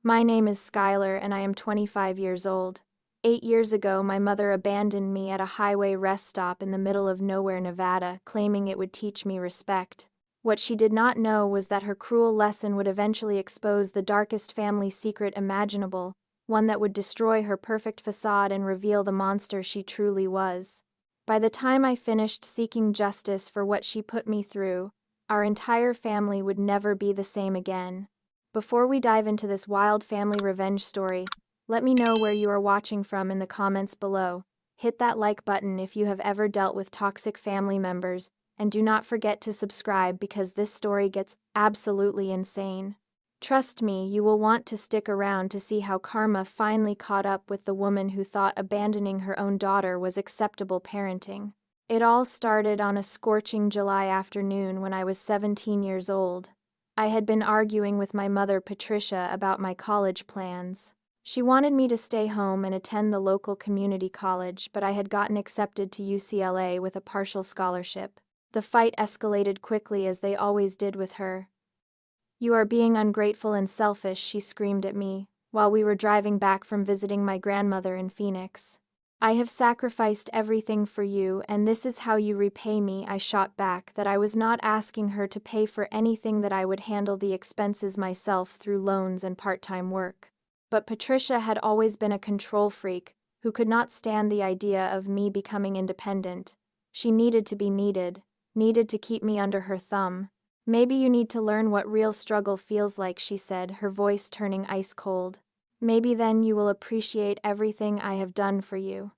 My name is Skylar and I am 25 years old. 8 years ago, my mother abandoned me at a highway rest stop in the middle of nowhere, Nevada, claiming it would teach me respect. What she did not know was that her cruel lesson would eventually expose the darkest family secret imaginable, one that would destroy her perfect facade and reveal the monster she truly was. By the time I finished seeking justice for what she put me through, our entire family would never be the same again. Before we dive into this wild family revenge story, let me know where you are watching from in the comments below. Hit that like button if you have ever dealt with toxic family members, and do not forget to subscribe because this story gets absolutely insane. Trust me, you will want to stick around to see how karma finally caught up with the woman who thought abandoning her own daughter was acceptable parenting. It all started on a scorching July afternoon when I was 17 years old. I had been arguing with my mother, Patricia, about my college plans. She wanted me to stay home and attend the local community college, but I had gotten accepted to UCLA with a partial scholarship. The fight escalated quickly, as they always did with her. "You are being ungrateful and selfish," she screamed at me, while we were driving back from visiting my grandmother in Phoenix. "I have sacrificed everything for you, and this is how you repay me," I shot back, that I was not asking her to pay for anything, that I would handle the expenses myself through loans and part-time work. But Patricia had always been a control freak, who could not stand the idea of me becoming independent. She needed to be needed to keep me under her thumb. "Maybe you need to learn what real struggle feels like," she said, her voice turning ice cold. "Maybe then you will appreciate everything I have done for you."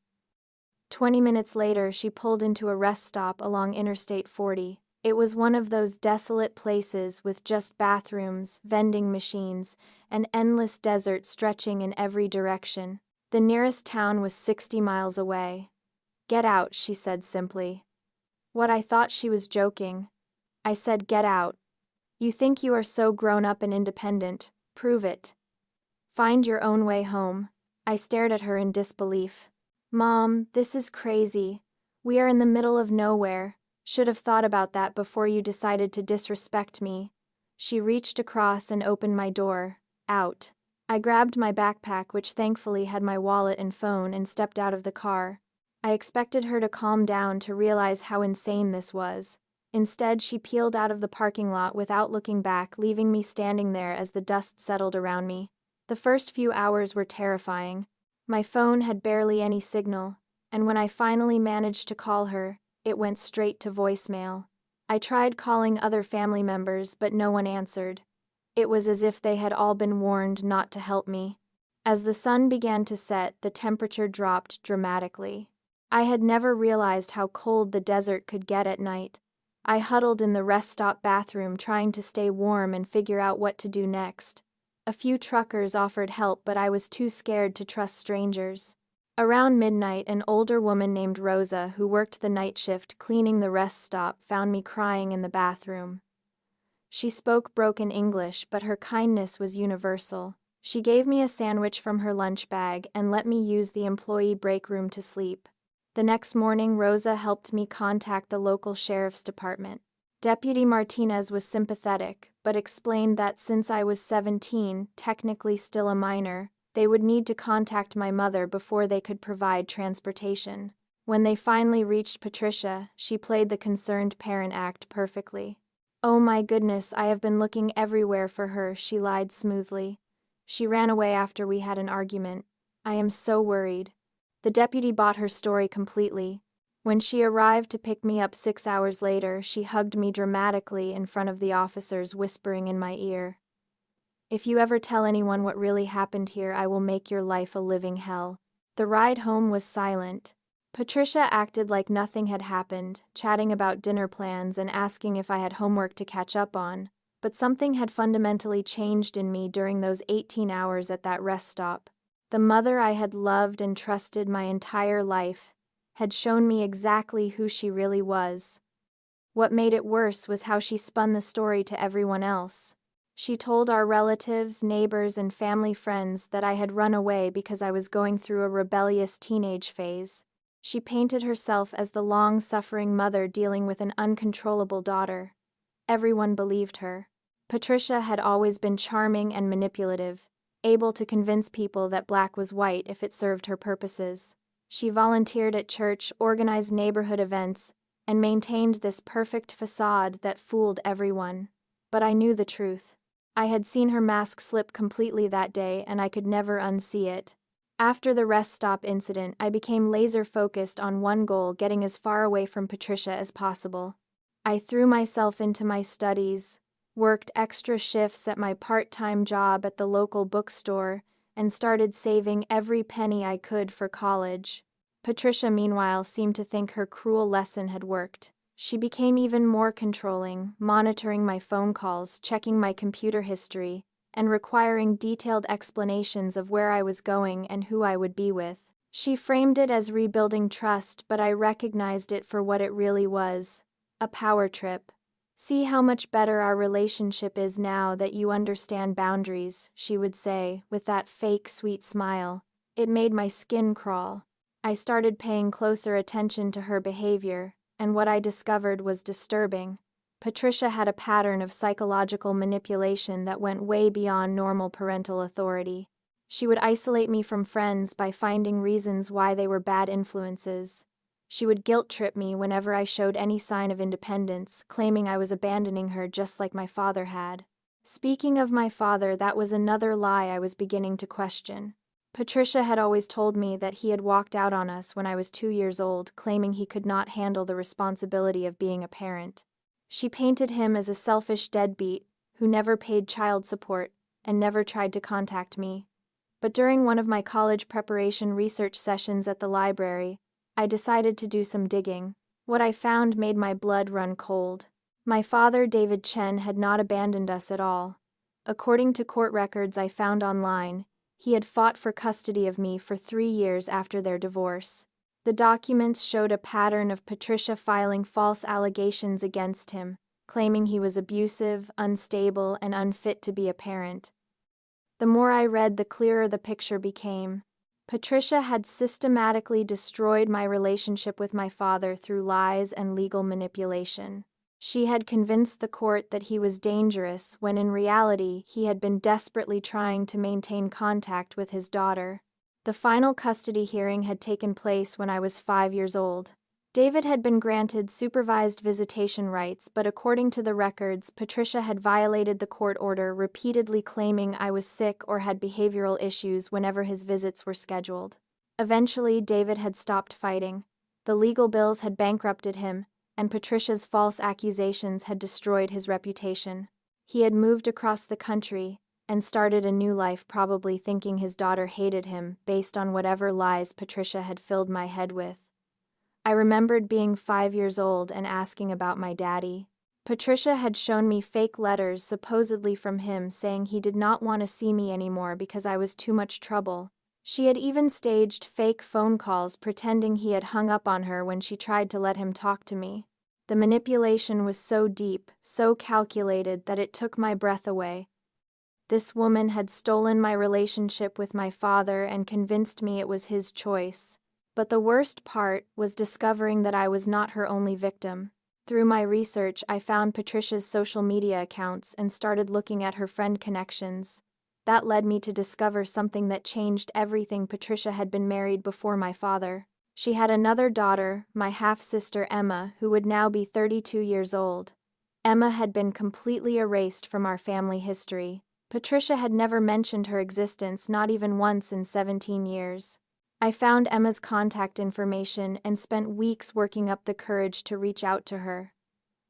20 minutes later, she pulled into a rest stop along Interstate 40. It was one of those desolate places with just bathrooms, vending machines, and endless desert stretching in every direction. The nearest town was 60 miles away. "Get out," she said simply. What, I thought she was joking. I said, "Get out. You think you are so grown up and independent. Prove it. Find your own way home." I stared at her in disbelief. "Mom, this is crazy. We are in the middle of nowhere. Should have thought about that before you decided to disrespect me." She reached across and opened my door. "Out." I grabbed my backpack, which thankfully had my wallet and phone, and stepped out of the car. I expected her to calm down, to realize how insane this was. Instead, she peeled out of the parking lot without looking back, leaving me standing there as the dust settled around me. The first few hours were terrifying. My phone had barely any signal, and when I finally managed to call her, it went straight to voicemail. I tried calling other family members, but no one answered. It was as if they had all been warned not to help me. As the sun began to set, the temperature dropped dramatically. I had never realized how cold the desert could get at night. I huddled in the rest stop bathroom, trying to stay warm and figure out what to do next. A few truckers offered help, but I was too scared to trust strangers. Around midnight, an older woman named Rosa, who worked the night shift cleaning the rest stop, found me crying in the bathroom. She spoke broken English, but her kindness was universal. She gave me a sandwich from her lunch bag and let me use the employee break room to sleep. The next morning, Rosa helped me contact the local sheriff's department. Deputy Martinez was sympathetic, but explained that since I was 17, technically still a minor, they would need to contact my mother before they could provide transportation. When they finally reached Patricia, she played the concerned parent act perfectly. "Oh my goodness, I have been looking everywhere for her," she lied smoothly. "She ran away after we had an argument. I am so worried." The deputy bought her story completely. When she arrived to pick me up 6 hours later, she hugged me dramatically in front of the officers, whispering in my ear, "If you ever tell anyone what really happened here, I will make your life a living hell." The ride home was silent. Patricia acted like nothing had happened, chatting about dinner plans and asking if I had homework to catch up on. But something had fundamentally changed in me during those 18 hours at that rest stop. The mother I had loved and trusted my entire life had shown me exactly who she really was. What made it worse was how she spun the story to everyone else. She told our relatives, neighbors, and family friends that I had run away because I was going through a rebellious teenage phase. She painted herself as the long-suffering mother dealing with an uncontrollable daughter. Everyone believed her. Patricia had always been charming and manipulative, able to convince people that black was white if it served her purposes. She volunteered at church, organized neighborhood events, and maintained this perfect facade that fooled everyone. But I knew the truth. I had seen her mask slip completely that day, and I could never unsee it. After the rest stop incident, I became laser-focused on one goal: getting as far away from Patricia as possible. I threw myself into my studies, worked extra shifts at my part-time job at the local bookstore, and started saving every penny I could for college. Patricia, meanwhile, seemed to think her cruel lesson had worked. She became even more controlling, monitoring my phone calls, checking my computer history, and requiring detailed explanations of where I was going and who I would be with. She framed it as rebuilding trust, but I recognized it for what it really was: a power trip. "See how much better our relationship is now that you understand boundaries," she would say, with that fake sweet smile. It made my skin crawl. I started paying closer attention to her behavior, and what I discovered was disturbing. Patricia had a pattern of psychological manipulation that went way beyond normal parental authority. She would isolate me from friends by finding reasons why they were bad influences. She would guilt-trip me whenever I showed any sign of independence, claiming I was abandoning her just like my father had. Speaking of my father, that was another lie I was beginning to question. Patricia had always told me that he had walked out on us when I was 2 years old, claiming he could not handle the responsibility of being a parent. She painted him as a selfish deadbeat who never paid child support and never tried to contact me. But during one of my college preparation research sessions at the library, I decided to do some digging. What I found made my blood run cold. My father, David Chen, had not abandoned us at all. According to court records I found online, he had fought for custody of me for 3 years after their divorce. The documents showed a pattern of Patricia filing false allegations against him, claiming he was abusive, unstable, and unfit to be a parent. The more I read, the clearer the picture became. Patricia had systematically destroyed my relationship with my father through lies and legal manipulation. She had convinced the court that he was dangerous when in reality he had been desperately trying to maintain contact with his daughter. The final custody hearing had taken place when I was 5 years old. David had been granted supervised visitation rights, but according to the records, Patricia had violated the court order, repeatedly claiming I was sick or had behavioral issues whenever his visits were scheduled. Eventually, David had stopped fighting. The legal bills had bankrupted him, and Patricia's false accusations had destroyed his reputation. He had moved across the country and started a new life, probably thinking his daughter hated him based on whatever lies Patricia had filled my head with. I remembered being 5 years old and asking about my daddy. Patricia had shown me fake letters supposedly from him saying he did not want to see me anymore because I was too much trouble. She had even staged fake phone calls pretending he had hung up on her when she tried to let him talk to me. The manipulation was so deep, so calculated that it took my breath away. This woman had stolen my relationship with my father and convinced me it was his choice. But the worst part was discovering that I was not her only victim. Through my research, I found Patricia's social media accounts and started looking at her friend connections. That led me to discover something that changed everything. Patricia had been married before my father. She had another daughter, my half-sister Emma, who would now be 32 years old. Emma had been completely erased from our family history. Patricia had never mentioned her existence, not even once in 17 years. I found Emma's contact information and spent weeks working up the courage to reach out to her.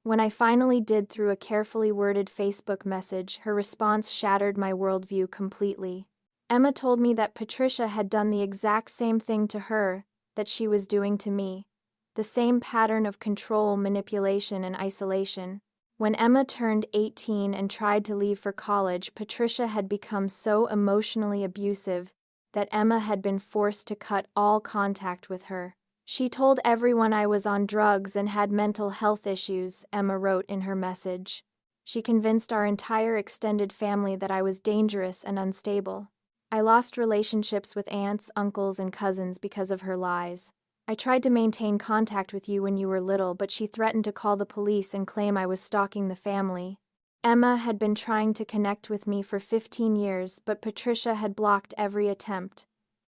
When I finally did through a carefully worded Facebook message, her response shattered my worldview completely. Emma told me that Patricia had done the exact same thing to her that she was doing to me. The same pattern of control, manipulation, and isolation. When Emma turned 18 and tried to leave for college, Patricia had become so emotionally abusive that Emma had been forced to cut all contact with her. She told everyone I was on drugs and had mental health issues, Emma wrote in her message. She convinced our entire extended family that I was dangerous and unstable. I lost relationships with aunts, uncles, and cousins because of her lies. I tried to maintain contact with you when you were little, but she threatened to call the police and claim I was stalking the family. Emma had been trying to connect with me for 15 years, but Patricia had blocked every attempt.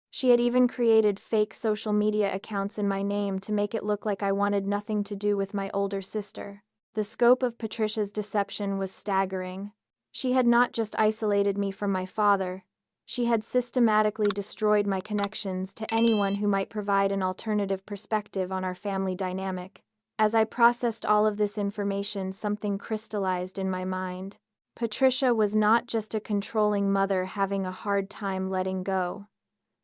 She had even created fake social media accounts in my name to make it look like I wanted nothing to do with my older sister. The scope of Patricia's deception was staggering. She had not just isolated me from my father, she had systematically destroyed my connections to anyone who might provide an alternative perspective on our family dynamic. As I processed all of this information, something crystallized in my mind. Patricia was not just a controlling mother having a hard time letting go.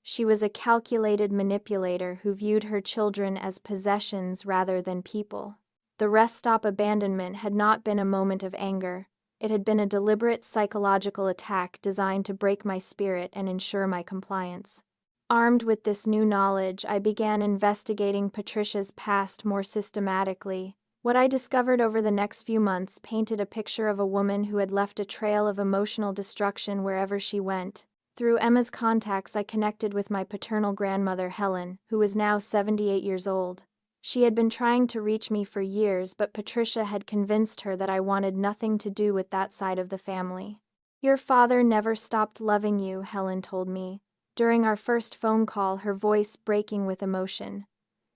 She was a calculated manipulator who viewed her children as possessions rather than people. The rest stop abandonment had not been a moment of anger. It had been a deliberate psychological attack designed to break my spirit and ensure my compliance. Armed with this new knowledge, I began investigating Patricia's past more systematically. What I discovered over the next few months painted a picture of a woman who had left a trail of emotional destruction wherever she went. Through Emma's contacts, I connected with my paternal grandmother, Helen, who was now 78 years old. She had been trying to reach me for years, but Patricia had convinced her that I wanted nothing to do with that side of the family. "Your father never stopped loving you," Helen told me. During our first phone call, her voice breaking with emotion.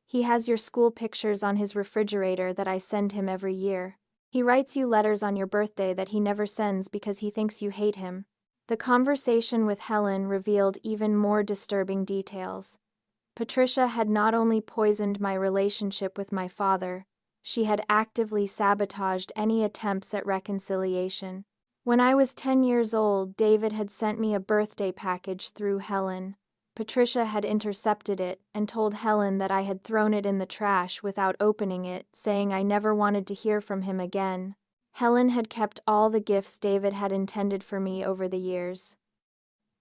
"He has your school pictures on his refrigerator that I send him every year. He writes you letters on your birthday that he never sends because he thinks you hate him." The conversation with Helen revealed even more disturbing details. Patricia had not only poisoned my relationship with my father, she had actively sabotaged any attempts at reconciliation. When I was 10 years old, David had sent me a birthday package through Helen. Patricia had intercepted it and told Helen that I had thrown it in the trash without opening it, saying I never wanted to hear from him again. Helen had kept all the gifts David had intended for me over the years.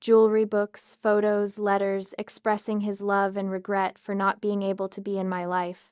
Jewelry, books, photos, letters expressing his love and regret for not being able to be in my life.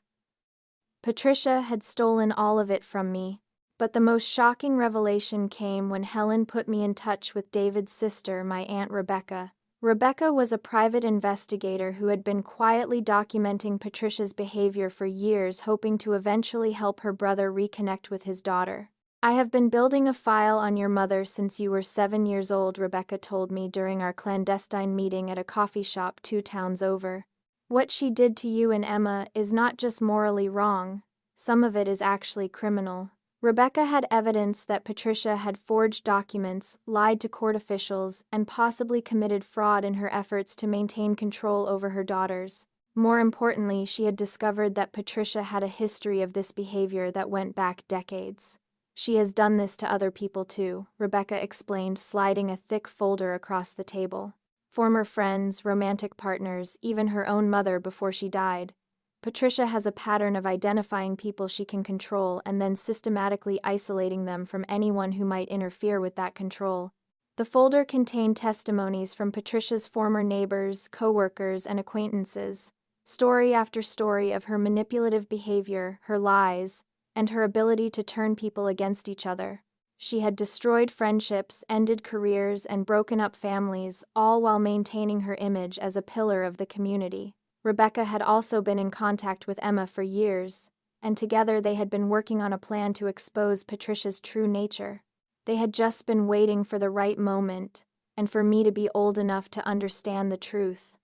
Patricia had stolen all of it from me, but the most shocking revelation came when Helen put me in touch with David's sister, my Aunt Rebecca. Rebecca was a private investigator who had been quietly documenting Patricia's behavior for years, hoping to eventually help her brother reconnect with his daughter. "I have been building a file on your mother since you were 7 years old," Rebecca told me during our clandestine meeting at a coffee shop 2 towns over. "What she did to you and Emma is not just morally wrong, some of it is actually criminal." Rebecca had evidence that Patricia had forged documents, lied to court officials, and possibly committed fraud in her efforts to maintain control over her daughters. More importantly, she had discovered that Patricia had a history of this behavior that went back decades. "She has done this to other people too," Rebecca explained, sliding a thick folder across the table. "Former friends, romantic partners, even her own mother before she died. Patricia has a pattern of identifying people she can control and then systematically isolating them from anyone who might interfere with that control." The folder contained testimonies from Patricia's former neighbors, co-workers, and acquaintances. Story after story of her manipulative behavior, her lies, and her ability to turn people against each other. She had destroyed friendships, ended careers, and broken up families, all while maintaining her image as a pillar of the community. Rebecca had also been in contact with Emma for years, and together they had been working on a plan to expose Patricia's true nature. They had just been waiting for the right moment, and for me to be old enough to understand the truth.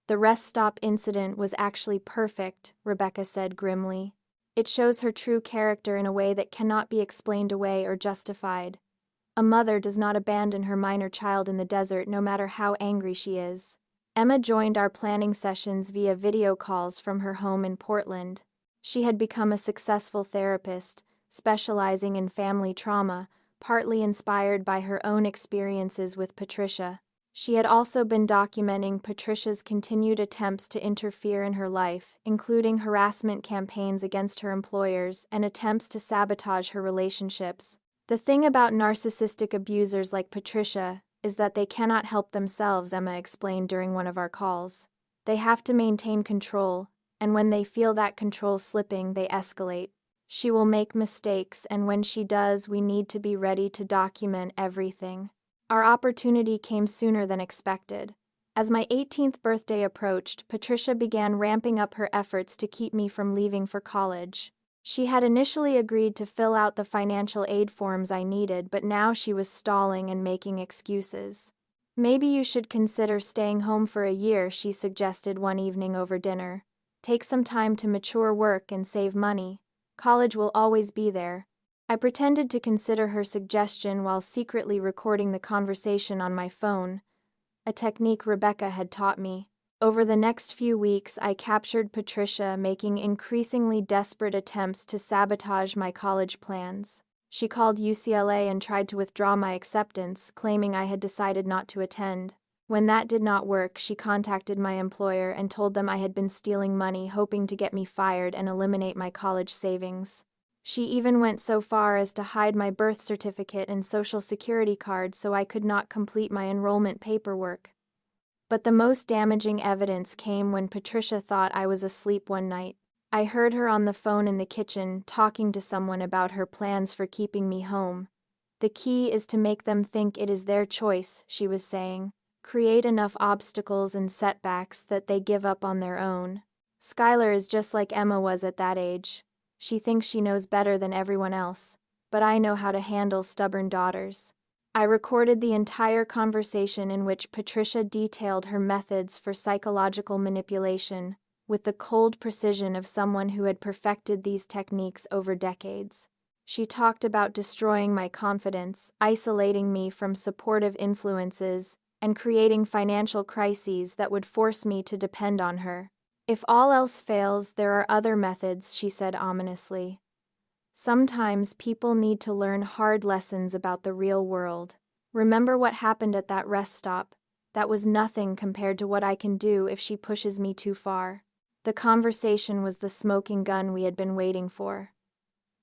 "The rest stop incident was actually perfect," Rebecca said grimly. "It shows her true character in a way that cannot be explained away or justified. A mother does not abandon her minor child in the desert no matter how angry she is." Emma joined our planning sessions via video calls from her home in Portland. She had become a successful therapist, specializing in family trauma, partly inspired by her own experiences with Patricia. She had also been documenting Patricia's continued attempts to interfere in her life, including harassment campaigns against her employers and attempts to sabotage her relationships. "The thing about narcissistic abusers like Patricia is that they cannot help themselves," Emma explained during one of our calls. "They have to maintain control, and when they feel that control slipping, they escalate. She will make mistakes, and when she does, we need to be ready to document everything." Our opportunity came sooner than expected. As my 18th birthday approached, Patricia began ramping up her efforts to keep me from leaving for college. She had initially agreed to fill out the financial aid forms I needed, but now she was stalling and making excuses. Maybe you should consider staying home for a year, she suggested one evening over dinner. Take some time to mature, work, and save money. College will always be there. I pretended to consider her suggestion while secretly recording the conversation on my phone, a technique Rebecca had taught me. Over the next few weeks, I captured Patricia making increasingly desperate attempts to sabotage my college plans. She called UCLA and tried to withdraw my acceptance, claiming I had decided not to attend. When that did not work, she contacted my employer and told them I had been stealing money, hoping to get me fired and eliminate my college savings. She even went so far as to hide my birth certificate and social security card so I could not complete my enrollment paperwork. But the most damaging evidence came when Patricia thought I was asleep one night. I heard her on the phone in the kitchen, talking to someone about her plans for keeping me home. The key is to make them think it is their choice, she was saying. Create enough obstacles and setbacks that they give up on their own. Skylar is just like Emma was at that age. She thinks she knows better than everyone else, but I know how to handle stubborn daughters. I recorded the entire conversation in which Patricia detailed her methods for psychological manipulation, with the cold precision of someone who had perfected these techniques over decades. She talked about destroying my confidence, isolating me from supportive influences, and creating financial crises that would force me to depend on her. If all else fails, there are other methods, she said ominously. Sometimes people need to learn hard lessons about the real world. Remember what happened at that rest stop? That was nothing compared to what I can do if she pushes me too far. The conversation was the smoking gun we had been waiting for.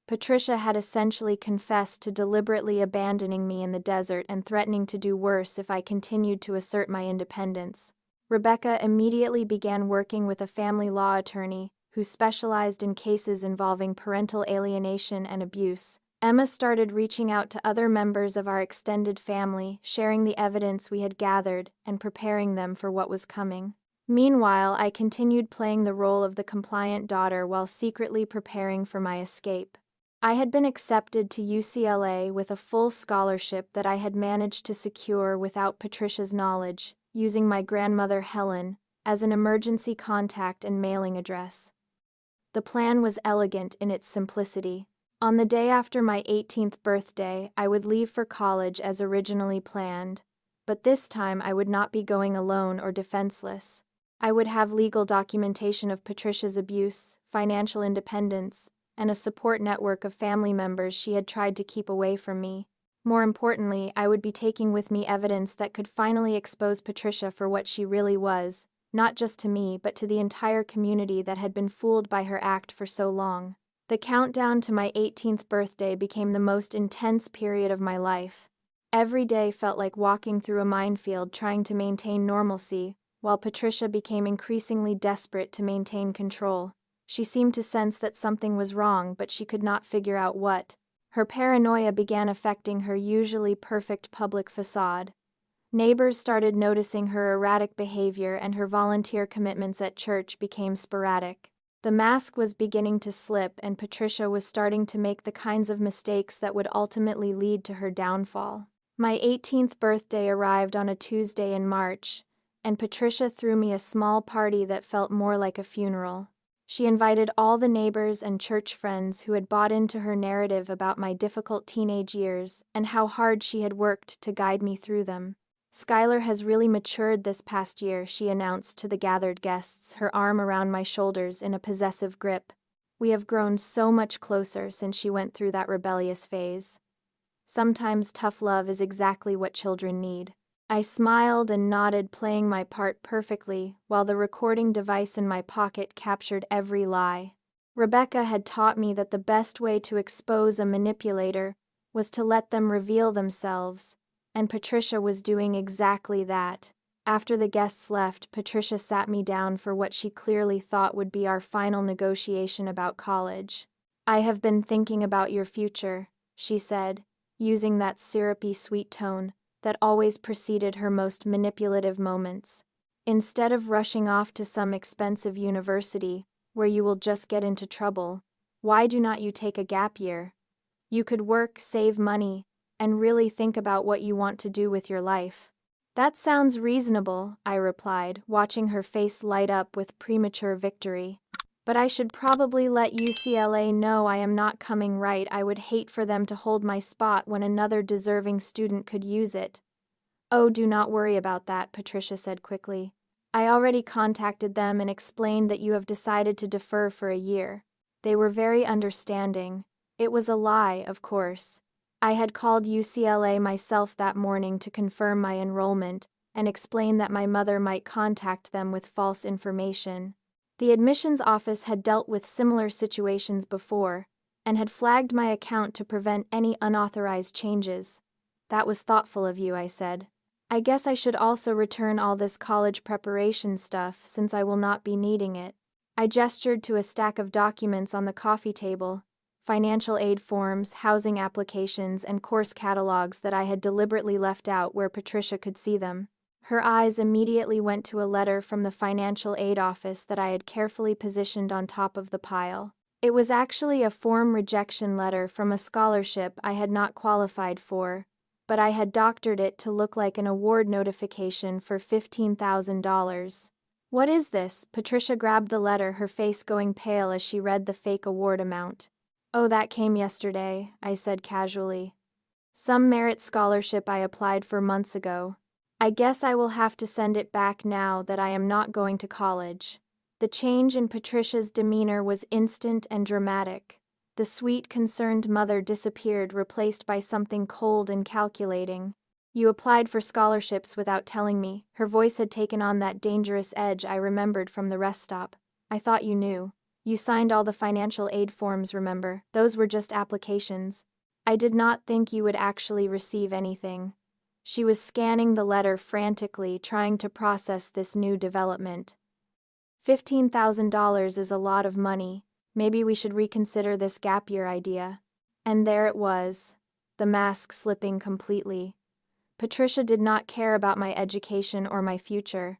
Patricia had essentially confessed to deliberately abandoning me in the desert and threatening to do worse if I continued to assert my independence. Rebecca immediately began working with a family law attorney who specialized in cases involving parental alienation and abuse. Emma started reaching out to other members of our extended family, sharing the evidence we had gathered and preparing them for what was coming. Meanwhile, I continued playing the role of the compliant daughter while secretly preparing for my escape. I had been accepted to UCLA with a full scholarship that I had managed to secure without Patricia's knowledge, using my grandmother Helen as an emergency contact and mailing address. The plan was elegant in its simplicity. On the day after my 18th birthday, I would leave for college as originally planned, but this time I would not be going alone or defenseless. I would have legal documentation of Patricia's abuse, financial independence, and a support network of family members she had tried to keep away from me. More importantly, I would be taking with me evidence that could finally expose Patricia for what she really was, not just to me but to the entire community that had been fooled by her act for so long. The countdown to my 18th birthday became the most intense period of my life. Every day felt like walking through a minefield trying to maintain normalcy, while Patricia became increasingly desperate to maintain control. She seemed to sense that something was wrong, but she could not figure out what. Her paranoia began affecting her usually perfect public facade. Neighbors started noticing her erratic behavior, and her volunteer commitments at church became sporadic. The mask was beginning to slip, and Patricia was starting to make the kinds of mistakes that would ultimately lead to her downfall. My 18th birthday arrived on a Tuesday in March, and Patricia threw me a small party that felt more like a funeral. She invited all the neighbors and church friends who had bought into her narrative about my difficult teenage years and how hard she had worked to guide me through them. Skylar has really matured this past year, she announced to the gathered guests, her arm around my shoulders in a possessive grip. We have grown so much closer since she went through that rebellious phase. Sometimes tough love is exactly what children need. I smiled and nodded, playing my part perfectly, while the recording device in my pocket captured every lie. Rebecca had taught me that the best way to expose a manipulator was to let them reveal themselves, and Patricia was doing exactly that. After the guests left, Patricia sat me down for what she clearly thought would be our final negotiation about college. "I have been thinking about your future," she said, using that syrupy sweet tone that always preceded her most manipulative moments. "Instead of rushing off to some expensive university, where you will just get into trouble, Why do not you take a gap year? You could work, save money, and really think about what you want to do with your life. That sounds reasonable, I replied, watching her face light up with premature victory. But I should probably let UCLA know I am not coming, right? I would hate for them to hold my spot when another deserving student could use it. Oh, do not worry about that, Patricia said quickly. I already contacted them and explained that you have decided to defer for a year. They were very understanding. It was a lie, of course. I had called UCLA myself that morning to confirm my enrollment and explain that my mother might contact them with false information. The admissions office had dealt with similar situations before and had flagged my account to prevent any unauthorized changes. That was thoughtful of you, I said. I guess I should also return all this college preparation stuff since I will not be needing it. I gestured to a stack of documents on the coffee table. Financial aid forms, housing applications, and course catalogs that I had deliberately left out where Patricia could see them. Her eyes immediately went to a letter from the financial aid office that I had carefully positioned on top of the pile. It was actually a form rejection letter from a scholarship I had not qualified for, but I had doctored it to look like an award notification for $15,000. What is this? Patricia grabbed the letter, her face going pale as she read the fake award amount. Oh, that came yesterday, I said casually. Some merit scholarship I applied for months ago. I guess I will have to send it back now that I am not going to college. The change in Patricia's demeanor was instant and dramatic. The sweet, concerned mother disappeared, replaced by something cold and calculating. You applied for scholarships without telling me. Her voice had taken on that dangerous edge I remembered from the rest stop. I thought you knew. You signed all the financial aid forms, remember? Those were just applications. I did not think you would actually receive anything. She was scanning the letter frantically, trying to process this new development. $15,000 is a lot of money. Maybe we should reconsider this gap year idea. And there it was, the mask slipping completely. Patricia did not care about my education or my future.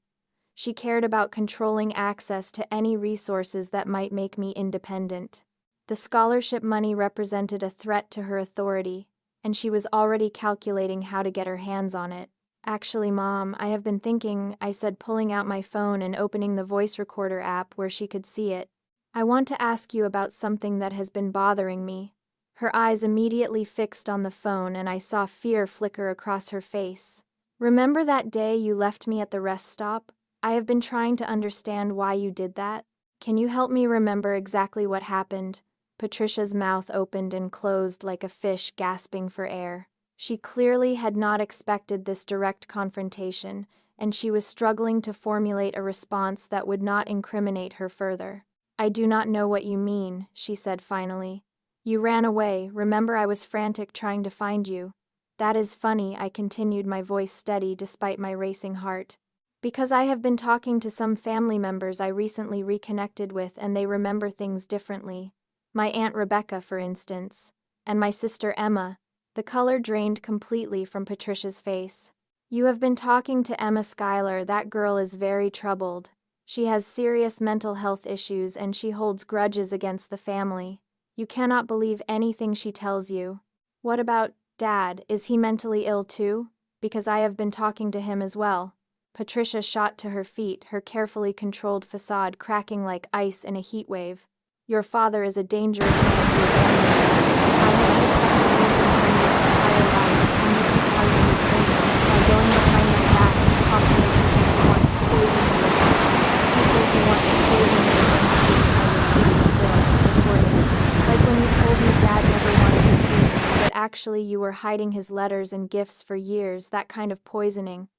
She cared about controlling access to any resources that might make me independent. The scholarship money represented a threat to her authority, and she was already calculating how to get her hands on it. Actually, Mom, I have been thinking, I said, pulling out my phone and opening the voice recorder app where she could see it. I want to ask you about something that has been bothering me. Her eyes immediately fixed on the phone, and I saw fear flicker across her face. Remember that day you left me at the rest stop? I have been trying to understand why you did that. Can you help me remember exactly what happened? Patricia's mouth opened and closed like a fish gasping for air. She clearly had not expected this direct confrontation, and she was struggling to formulate a response that would not incriminate her further. I do not know what you mean, she said finally. You ran away. Remember, I was frantic trying to find you. That is funny, I continued, my voice steady despite my racing heart. Because I have been talking to some family members I recently reconnected with, and they remember things differently. My Aunt Rebecca, for instance, and my sister Emma. The color drained completely from Patricia's face. You have been talking to Emma Schuyler. That girl is very troubled. She has serious mental health issues, and she holds grudges against the family. You cannot believe anything she tells you. What about Dad? Is he mentally ill too? Because I have been talking to him as well. Patricia shot to her feet, her carefully controlled facade cracking like ice in a heat wave. Your father is a dangerous man to abandon. I have protected you from him your entire life, and this is how you repay him, by going behind my back and talking to people who want to poison you against me. People who want to poison you against me, I repeated still, recording. Like when you told me Dad never wanted to see me, but actually you were hiding his letters and gifts for years, that kind of poisoning.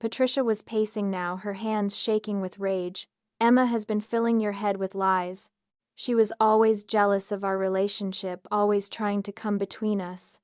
Patricia was pacing now, her hands shaking with rage. Emma has been filling your head with lies. She was always jealous of our relationship, always trying to come between us.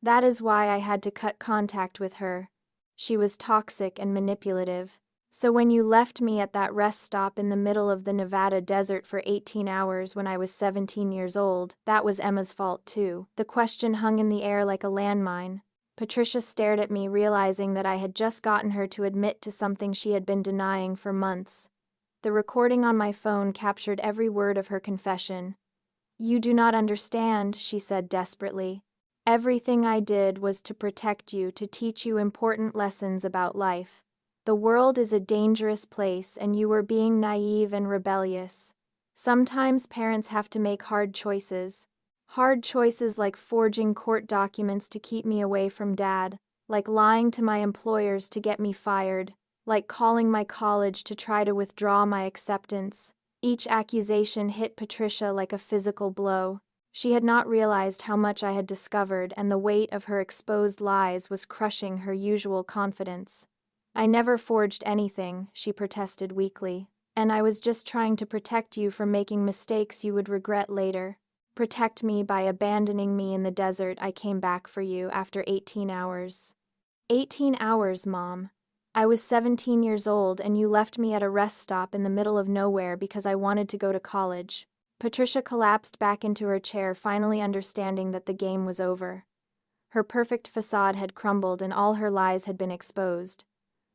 That is why I had to cut contact with her. She was toxic and manipulative. So when you left me at that rest stop in the middle of the Nevada desert for 18 hours when I was 17 years old, that was Emma's fault too. The question hung in the air like a landmine. Patricia stared at me, realizing that I had just gotten her to admit to something she had been denying for months. The recording on my phone captured every word of her confession. "You do not understand," she said desperately. "Everything I did was to protect you, to teach you important lessons about life. The world is a dangerous place, and you were being naive and rebellious. Sometimes parents have to make hard choices. Hard choices like forging court documents to keep me away from Dad, like lying to my employers to get me fired, like calling my college to try to withdraw my acceptance. Each accusation hit Patricia like a physical blow. She had not realized how much I had discovered, and the weight of her exposed lies was crushing her usual confidence. "I never forged anything," she protested weakly, "and I was just trying to protect you from making mistakes you would regret later. Protect me by abandoning me in the desert. I came back for you after 18 hours. 18 hours, Mom. I was 17 years old, and you left me at a rest stop in the middle of nowhere because I wanted to go to college." Patricia collapsed back into her chair, finally understanding that the game was over. Her perfect facade had crumbled and all her lies had been exposed.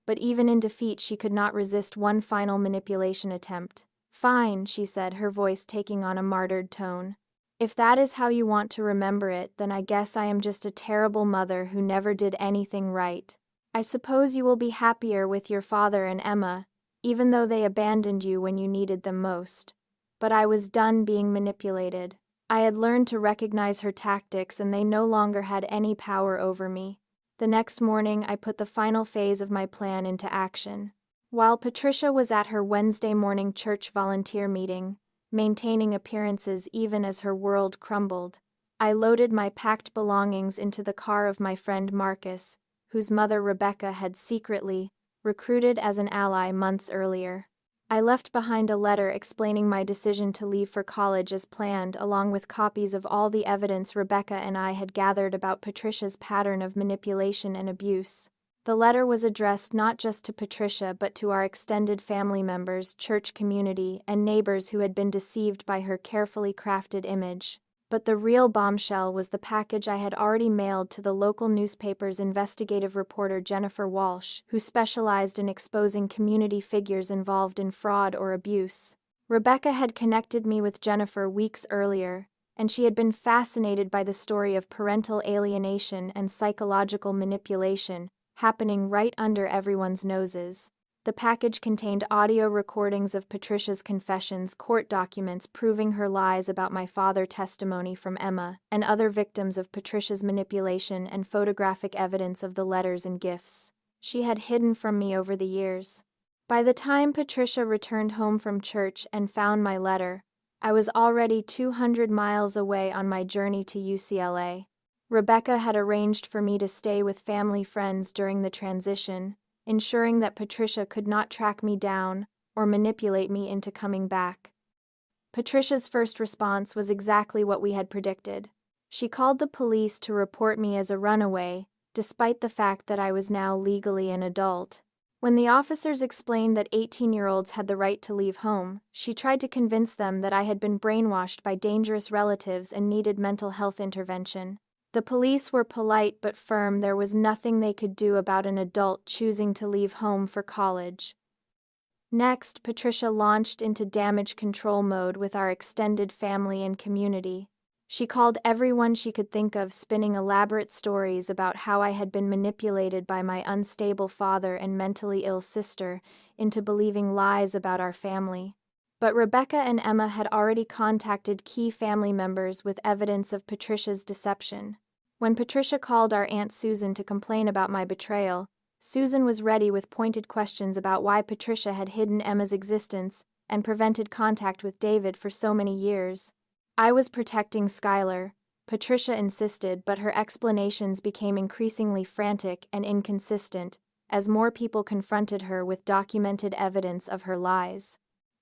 But even in defeat, she could not resist one final manipulation attempt. "Fine," she said, her voice taking on a martyred tone. "If that is how you want to remember it, then I guess I am just a terrible mother who never did anything right. I suppose you will be happier with your father and Emma, even though they abandoned you when you needed them most. But I was done being manipulated. I had learned to recognize her tactics, and they no longer had any power over me. The next morning, I put the final phase of my plan into action. While Patricia was at her Wednesday morning church volunteer meeting, maintaining appearances even as her world crumbled, I loaded my packed belongings into the car of my friend Marcus, whose mother Rebecca had secretly recruited as an ally months earlier. I left behind a letter explaining my decision to leave for college as planned, along with copies of all the evidence Rebecca and I had gathered about Patricia's pattern of manipulation and abuse. The letter was addressed not just to Patricia but to our extended family members, church community, and neighbors who had been deceived by her carefully crafted image. But the real bombshell was the package I had already mailed to the local newspaper's investigative reporter Jennifer Walsh, who specialized in exposing community figures involved in fraud or abuse. Rebecca had connected me with Jennifer weeks earlier, and she had been fascinated by the story of parental alienation and psychological manipulation happening right under everyone's noses. The package contained audio recordings of Patricia's confessions, court documents proving her lies about my father, testimony from Emma and other victims of Patricia's manipulation, and photographic evidence of the letters and gifts she had hidden from me over the years. By the time Patricia returned home from church and found my letter, I was already 200 miles away on my journey to UCLA. Rebecca had arranged for me to stay with family friends during the transition, ensuring that Patricia could not track me down or manipulate me into coming back. Patricia's first response was exactly what we had predicted. She called the police to report me as a runaway, despite the fact that I was now legally an adult. When the officers explained that 18-year-olds had the right to leave home, she tried to convince them that I had been brainwashed by dangerous relatives and needed mental health intervention. The police were polite but firm. There was nothing they could do about an adult choosing to leave home for college. Next, Patricia launched into damage control mode with our extended family and community. She called everyone she could think of, spinning elaborate stories about how I had been manipulated by my unstable father and mentally ill sister into believing lies about our family. But Rebecca and Emma had already contacted key family members with evidence of Patricia's deception. When Patricia called our Aunt Susan to complain about my betrayal, Susan was ready with pointed questions about why Patricia had hidden Emma's existence and prevented contact with David for so many years. I was protecting Skylar, Patricia insisted, but her explanations became increasingly frantic and inconsistent as more people confronted her with documented evidence of her lies.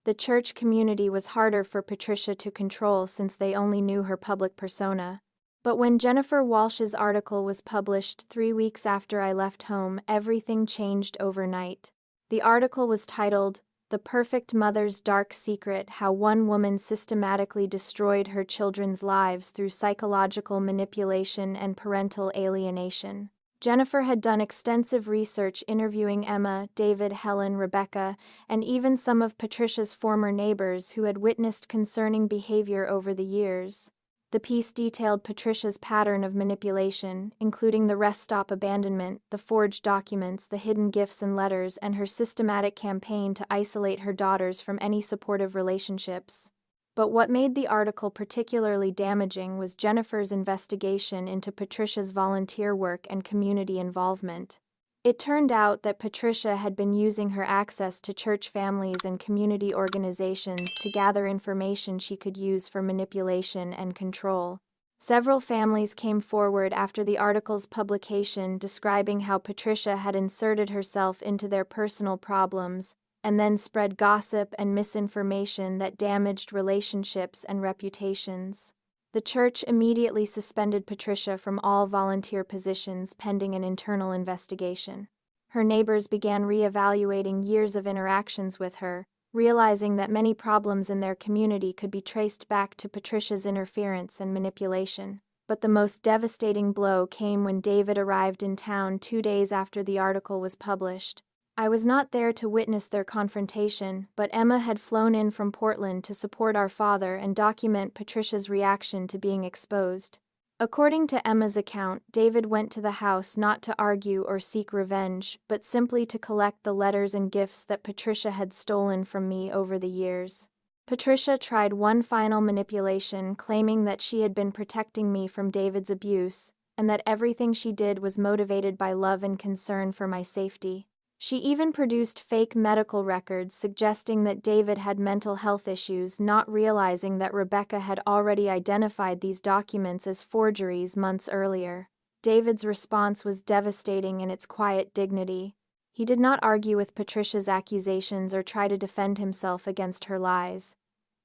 The church community was harder for Patricia to control since they only knew her public persona. But when Jennifer Walsh's article was published 3 weeks after I left home, everything changed overnight. The article was titled, "The Perfect Mother's Dark Secret: How One Woman Systematically Destroyed Her Children's Lives Through Psychological Manipulation and Parental Alienation." Jennifer had done extensive research interviewing Emma, David, Helen, Rebecca, and even some of Patricia's former neighbors who had witnessed concerning behavior over the years. The piece detailed Patricia's pattern of manipulation, including the rest stop abandonment, the forged documents, the hidden gifts and letters, and her systematic campaign to isolate her daughters from any supportive relationships. But what made the article particularly damaging was Jennifer's investigation into Patricia's volunteer work and community involvement. It turned out that Patricia had been using her access to church families and community organizations to gather information she could use for manipulation and control. Several families came forward after the article's publication describing how Patricia had inserted herself into their personal problems and then spread gossip and misinformation that damaged relationships and reputations. The church immediately suspended Patricia from all volunteer positions pending an internal investigation. Her neighbors began reevaluating years of interactions with her, realizing that many problems in their community could be traced back to Patricia's interference and manipulation. But the most devastating blow came when David arrived in town 2 days after the article was published. I was not there to witness their confrontation, but Emma had flown in from Portland to support our father and document Patricia's reaction to being exposed. According to Emma's account, David went to the house not to argue or seek revenge, but simply to collect the letters and gifts that Patricia had stolen from me over the years. Patricia tried one final manipulation, claiming that she had been protecting me from David's abuse, and that everything she did was motivated by love and concern for my safety. She even produced fake medical records suggesting that David had mental health issues, not realizing that Rebecca had already identified these documents as forgeries months earlier. David's response was devastating in its quiet dignity. He did not argue with Patricia's accusations or try to defend himself against her lies.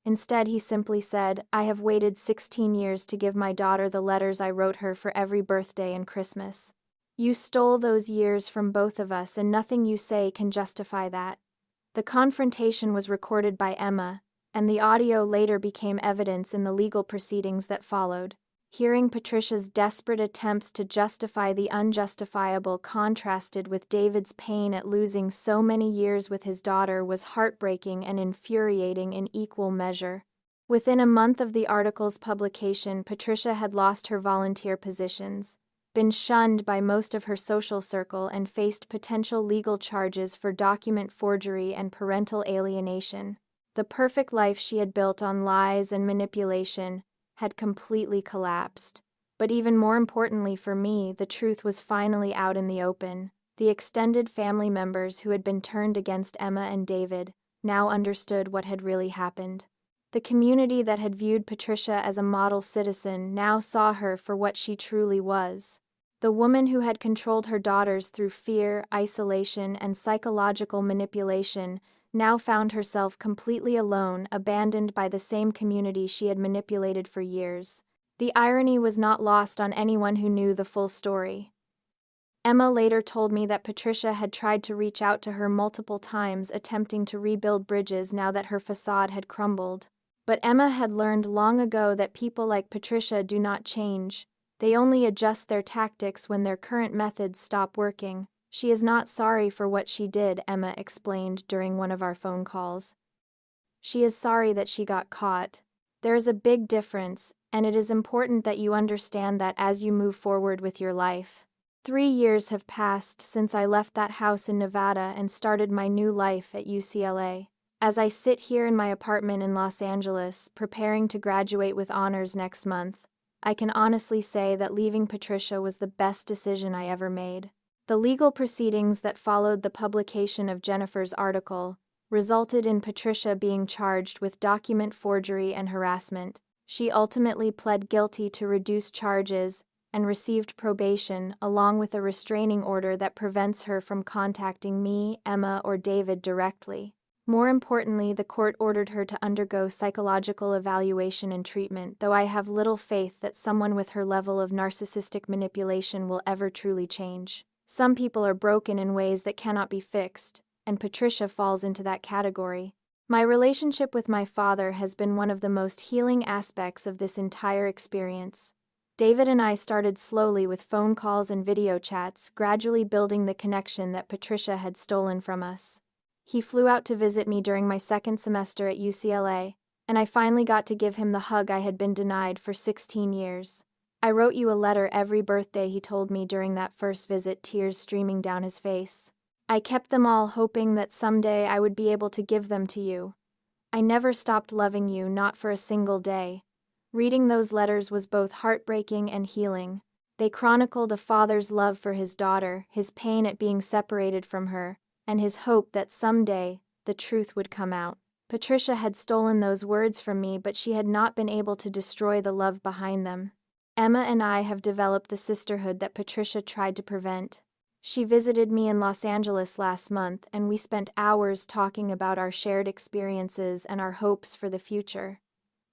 Instead, he simply said, "I have waited 16 years to give my daughter the letters I wrote her for every birthday and Christmas. You stole those years from both of us, and nothing you say can justify that." The confrontation was recorded by Emma, and the audio later became evidence in the legal proceedings that followed. Hearing Patricia's desperate attempts to justify the unjustifiable contrasted with David's pain at losing so many years with his daughter was heartbreaking and infuriating in equal measure. Within a month of the article's publication, Patricia had lost her volunteer positions, been shunned by most of her social circle, and faced potential legal charges for document forgery and parental alienation. The perfect life she had built on lies and manipulation had completely collapsed. But even more importantly for me, the truth was finally out in the open. The extended family members who had been turned against Emma and David now understood what had really happened. The community that had viewed Patricia as a model citizen now saw her for what she truly was. The woman who had controlled her daughters through fear, isolation, and psychological manipulation now found herself completely alone, abandoned by the same community she had manipulated for years. The irony was not lost on anyone who knew the full story. Emma later told me that Patricia had tried to reach out to her multiple times, attempting to rebuild bridges now that her facade had crumbled. But Emma had learned long ago that people like Patricia do not change. They only adjust their tactics when their current methods stop working. "She is not sorry for what she did," Emma explained during one of our phone calls. "She is sorry that she got caught. There is a big difference, and it is important that you understand that as you move forward with your life." 3 years have passed since I left that house in Nevada and started my new life at UCLA. As I sit here in my apartment in Los Angeles, preparing to graduate with honors next month, I can honestly say that leaving Patricia was the best decision I ever made. The legal proceedings that followed the publication of Jennifer's article resulted in Patricia being charged with document forgery and harassment. She ultimately pled guilty to reduced charges and received probation, along with a restraining order that prevents her from contacting me, Emma, or David directly. More importantly, the court ordered her to undergo psychological evaluation and treatment, though I have little faith that someone with her level of narcissistic manipulation will ever truly change. Some people are broken in ways that cannot be fixed, and Patricia falls into that category. My relationship with my father has been one of the most healing aspects of this entire experience. David and I started slowly with phone calls and video chats, gradually building the connection that Patricia had stolen from us. He flew out to visit me during my second semester at UCLA, and I finally got to give him the hug I had been denied for 16 years. I wrote you a letter every birthday, he told me during that first visit, tears streaming down his face. I kept them all, hoping that someday I would be able to give them to you. I never stopped loving you, not for a single day. Reading those letters was both heartbreaking and healing. They chronicled a father's love for his daughter, his pain at being separated from her, and his hope that someday the truth would come out. Patricia had stolen those words from me, but she had not been able to destroy the love behind them. Emma and I have developed the sisterhood that Patricia tried to prevent. She visited me in Los Angeles last month, and we spent hours talking about our shared experiences and our hopes for the future.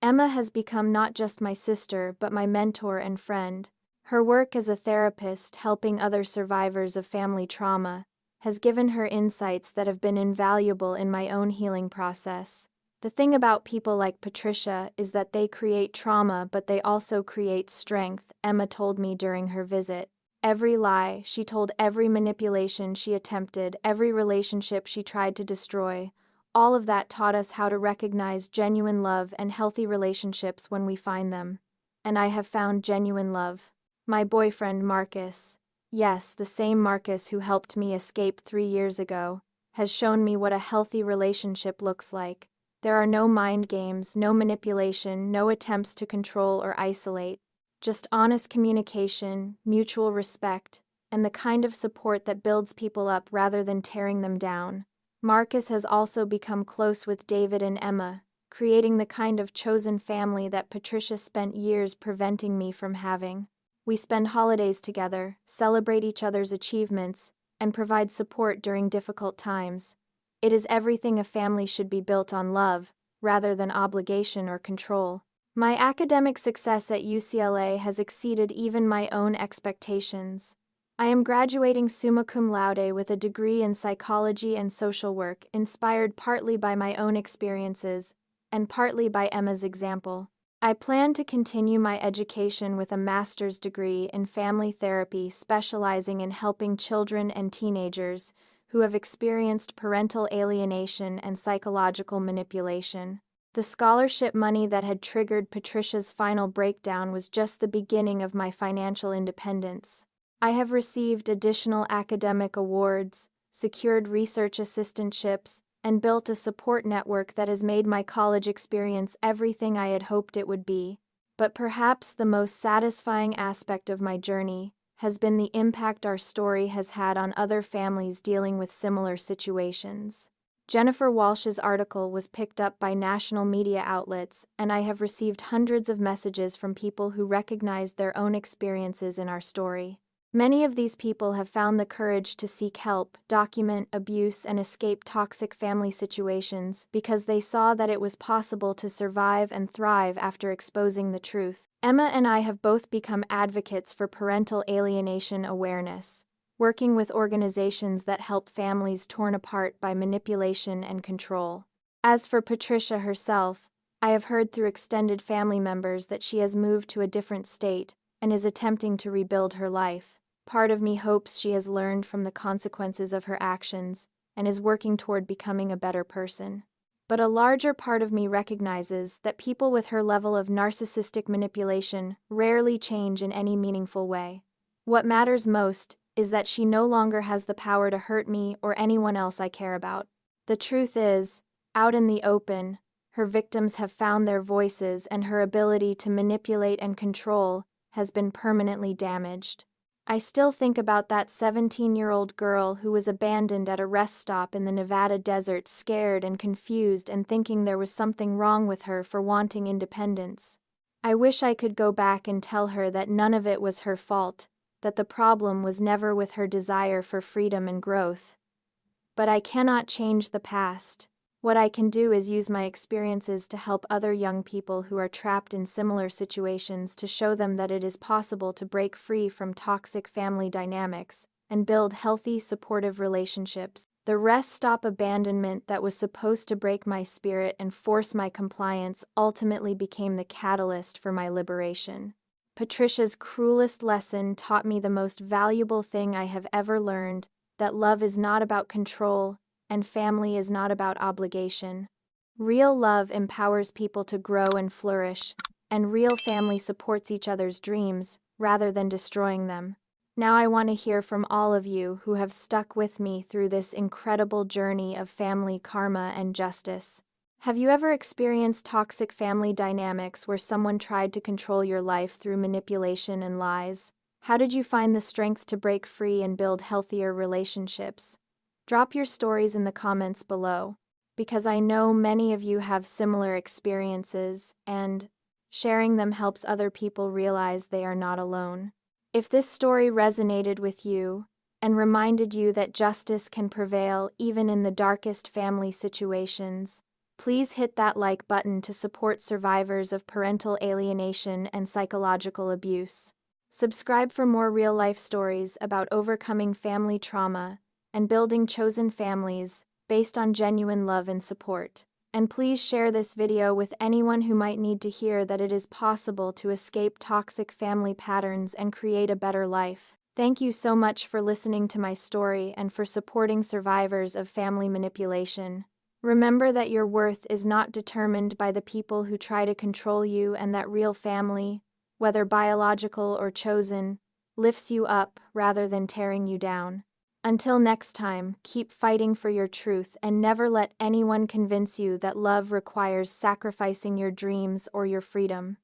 Emma has become not just my sister, but my mentor and friend. Her work as a therapist, helping other survivors of family trauma, has given her insights that have been invaluable in my own healing process. The thing about people like Patricia is that they create trauma, but they also create strength, Emma told me during her visit. Every lie she told, every manipulation she attempted, every relationship she tried to destroy, all of that taught us how to recognize genuine love and healthy relationships when we find them. And I have found genuine love. My boyfriend, Marcus, yes, the same Marcus who helped me escape 3 years ago, has shown me what a healthy relationship looks like. There are no mind games, no manipulation, no attempts to control or isolate. Just honest communication, mutual respect, and the kind of support that builds people up rather than tearing them down. Marcus has also become close with David and Emma, creating the kind of chosen family that Patricia spent years preventing me from having. We spend holidays together, celebrate each other's achievements, and provide support during difficult times. It is everything a family should be, built on love, rather than obligation or control. My academic success at UCLA has exceeded even my own expectations. I am graduating summa cum laude with a degree in psychology and social work, inspired partly by my own experiences and partly by Emma's example. I plan to continue my education with a master's degree in family therapy, specializing in helping children and teenagers who have experienced parental alienation and psychological manipulation. The scholarship money that had triggered Patricia's final breakdown was just the beginning of my financial independence. I have received additional academic awards, secured research assistantships, and built a support network that has made my college experience everything I had hoped it would be. But perhaps the most satisfying aspect of my journey has been the impact our story has had on other families dealing with similar situations. Jennifer Walsh's article was picked up by national media outlets, and I have received hundreds of messages from people who recognized their own experiences in our story. Many of these people have found the courage to seek help, document abuse, and escape toxic family situations because they saw that it was possible to survive and thrive after exposing the truth. Emma and I have both become advocates for parental alienation awareness, working with organizations that help families torn apart by manipulation and control. As for Patricia herself, I have heard through extended family members that she has moved to a different state and is attempting to rebuild her life. Part of me hopes she has learned from the consequences of her actions and is working toward becoming a better person. But a larger part of me recognizes that people with her level of narcissistic manipulation rarely change in any meaningful way. What matters most is that she no longer has the power to hurt me or anyone else I care about. The truth is, out in the open, her victims have found their voices, and her ability to manipulate and control has been permanently damaged. I still think about that 17-year-old girl who was abandoned at a rest stop in the Nevada desert, scared and confused and thinking there was something wrong with her for wanting independence. I wish I could go back and tell her that none of it was her fault, that the problem was never with her desire for freedom and growth. But I cannot change the past. What I can do is use my experiences to help other young people who are trapped in similar situations, to show them that it is possible to break free from toxic family dynamics and build healthy, supportive relationships. The rest stop abandonment that was supposed to break my spirit and force my compliance ultimately became the catalyst for my liberation. Patricia's cruelest lesson taught me the most valuable thing I have ever learned, that love is not about control, and family is not about obligation. Real love empowers people to grow and flourish, and real family supports each other's dreams, rather than destroying them. Now I want to hear from all of you who have stuck with me through this incredible journey of family karma and justice. Have you ever experienced toxic family dynamics where someone tried to control your life through manipulation and lies? How did you find the strength to break free and build healthier relationships? Drop your stories in the comments below, because I know many of you have similar experiences, and sharing them helps other people realize they are not alone. If this story resonated with you and reminded you that justice can prevail even in the darkest family situations, please hit that like button to support survivors of parental alienation and psychological abuse. Subscribe for more real-life stories about overcoming family trauma and building chosen families based on genuine love and support. And please share this video with anyone who might need to hear that it is possible to escape toxic family patterns and create a better life. Thank you so much for listening to my story and for supporting survivors of family manipulation. Remember that your worth is not determined by the people who try to control you, and that real family, whether biological or chosen, lifts you up rather than tearing you down. Until next time, keep fighting for your truth and never let anyone convince you that love requires sacrificing your dreams or your freedom.